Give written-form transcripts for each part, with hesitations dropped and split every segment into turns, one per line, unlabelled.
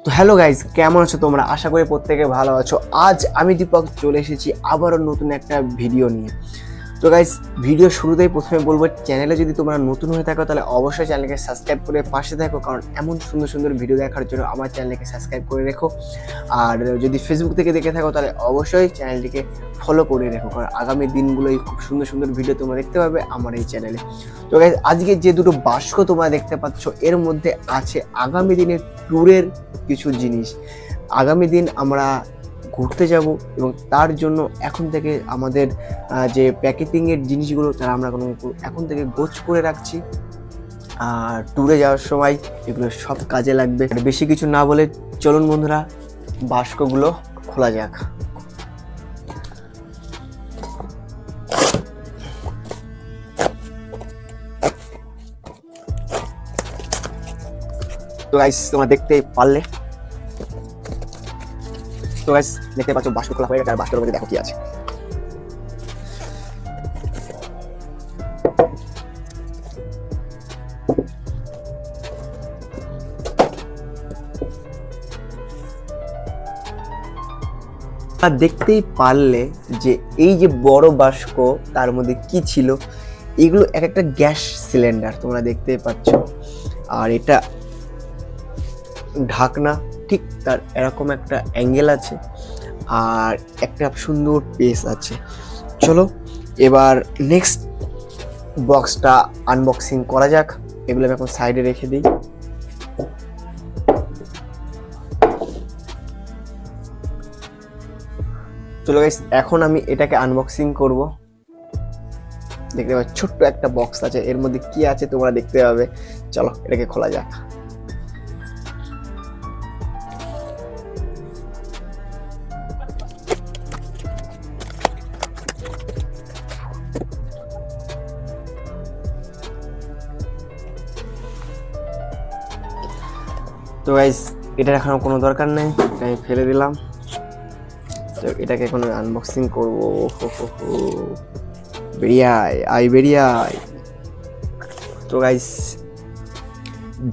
তো hello guys, কেমন আছো তোমরা? আশা করি প্রত্যেকে ভালো আছো। আজ আমি দীপক চলে এসেছি আবারও নতুন একটা ভিডিও নিয়ে। তো গাইজ, ভিডিও শুরুতেই প্রথমে বলবো, চ্যানেলে যদি তোমরা নতুন হয়ে থাকো তাহলে অবশ্যই চ্যানেলকে সাবস্ক্রাইব করে পাশে থাকো, কারণ এমন সুন্দর সুন্দর ভিডিও দেখার জন্য আমার চ্যানেলকে সাবস্ক্রাইব করে রেখো। আর যদি ফেসবুক থেকে দেখে থাকো তাহলে অবশ্যই চ্যানেলটিকে ফলো করে রেখো, কারণ আগামী দিনগুলোই খুব সুন্দর সুন্দর ভিডিও তোমরা দেখতে পাবে আমার এই চ্যানেলে। তো গাইজ, আজকে যে দুটো বাস্ক তোমরা দেখতে পাচ্ছ এর মধ্যে আছে আগামী দিনের ট্যুরের কিছু জিনিস। আগামী দিন আমরা ঘুরতে যাব এবং তার জন্য এখন থেকে আমাদের যে প্যাকেটিংয়ের জিনিসগুলো তারা আমরা এখন থেকে গোছ করে রাখছি, আর ট্যুরে যাওয়ার সময় এগুলো সব কাজে লাগবে। বেশি কিছু না বলে চলুন বন্ধুরা, বাস্কগুলো খোলা যাক। তো গাইস, তোমরা দেখতে পারলে, তো গাইস দেখতে পাচ্ছ বাস্ক খোলা হয়ে গেছে, আর বাস্কের মধ্যে দেখো কি আছে। দেখতেই পারলে যে এই যে বড় বাস্ক, তার মধ্যে কি ছিল। এগুলো এক একটা গ্যাস সিলিন্ডার তোমরা দেখতেই পাচ্ছ, আর এটা ঢাকনা, ঠিক তার এরকম একটা অ্যাঙ্গেল আছে আর একটা সুন্দর পেস আছে। চলো এবার নেক্সট বক্সটা আনবক্সিং করা যাক। এগুলো আমি এখন সাইডে রেখে দিই। চলো গাইস, এখন আমি এটাকে আনবক্সিং করব। দেখতে পাচ্ছ ছোট্ট একটা বক্স আছে, এর মধ্যে কি আছে তোমরা দেখতে পাবে। চলো এটাকে খোলা যাক। তো গাইস, এটা এখন কোনো দরকার নেই, এটা আমি ফেলে দিলাম। তো এটাকে এখন আনবক্সিং করবো। বেরিয়ে আয়। তো গাইস,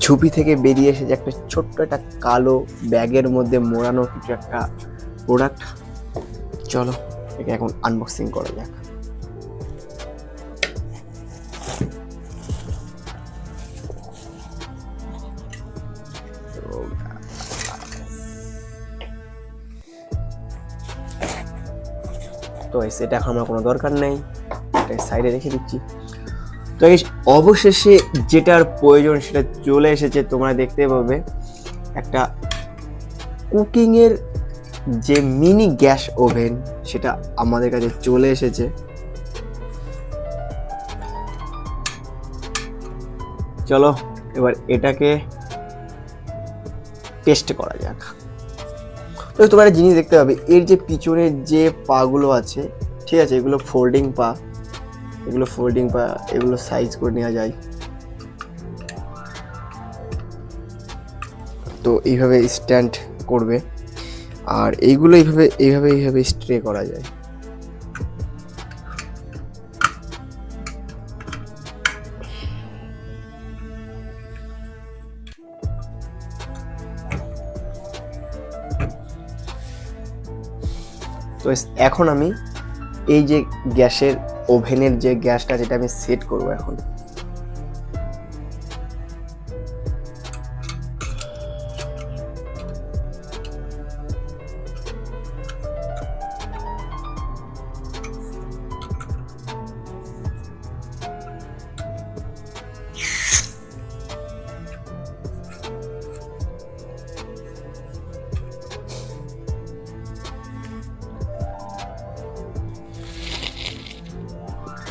ঝুপি থেকে বেরিয়ে এসেছে একটা ছোট্ট একটা কালো ব্যাগের মধ্যে মোড়ানো কিছু একটা প্রোডাক্ট। চলো এটাকে এখন আনবক্সিং করা যাক। তো এটা এখন আমার কোনো দরকার নেই, এটা সাইডে রেখে দিচ্ছি। তো অবশেষে যেটার প্রয়োজন সেটা চলে এসেছে। তোমরা দেখতে পাবে একটা কুকিংয়ের যে মিনি গ্যাস ওভেন, সেটা আমাদের কাছে চলে এসেছে। চলো এবার এটাকে টেস্ট করা যাক। তো তোমরা একটা জিনিস দেখতে পাবে, এর যে পিছনের যে পাগুলো আছে, ঠিক আছে, এগুলো ফোল্ডিং পা, এগুলো সাইজ করে নেওয়া যায়। তো এইভাবে স্ট্যান্ড করবে, আর এইগুলো এইভাবে স্ট্রে করা যায়। তো এখন আমি এই যে গ্যাসের ওভেনের যে গ্যাসটা, যেটা আমি সেট করব এখন।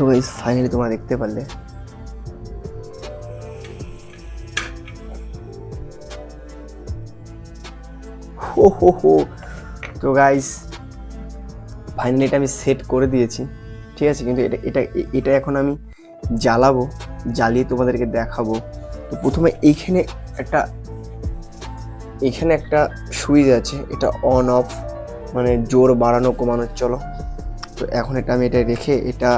তো গাইস, ফাইনালি তোমরা দেখতে পারলে তো গাইস, ফাইনালি এটা আমি সেট করে দিয়েছি, ঠিক আছে। কিন্তু এটা এখন আমি জ্বালিয়ে তোমাদেরকে দেখাবো। তো প্রথমে এইখানে একটা সুইচ আছে, এটা অন অফ, মানে জোর বাড়ানো কমানো। চলো, তো এখন আমি এটা রেখে এটা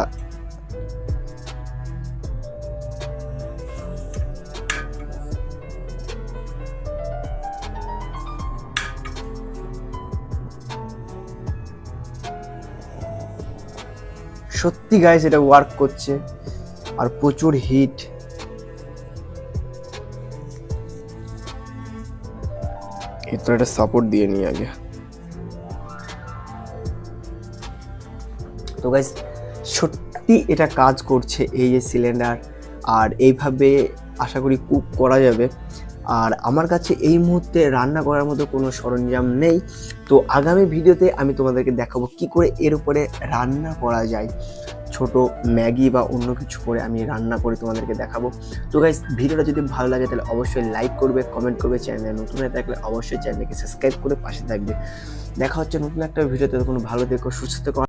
সত্যি গাইস এটা ওয়ার্ক করছে আর প্রচুর হিট। এত একটা সাপোর্ট দিয়ে নিই আগে। তো গাইস সত্যি এটা কাজ করছে এই যে সিলিন্ডার, আর এইভাবে আশা করি কুক করা যাবে। আর আমার কাছে এই মুহূর্তে রান্না করার মতো কোনো সরঞ্জাম নেই, তো আগামী ভিডিওতে আমি তোমাদেরকে দেখাবো কি করে এর উপরে রান্না করা যায়। ছোট ম্যাগি বা অন্য কিছু করে আমি রান্না করে তোমাদেরকে দেখাবো। তো গাইস ভিডিওটা যদি ভালো লাগে তাহলে অবশ্যই লাইক করবে, কমেন্ট করবে, চ্যানেলে নতুন হয়ে থাকলে অবশ্যই চ্যানেলকে সাবস্ক্রাইব করে পাশে থাকবে। দেখা হচ্ছে নতুন একটা ভিডিওতে। তখন ভালো থেকো, সুস্থ থেকো।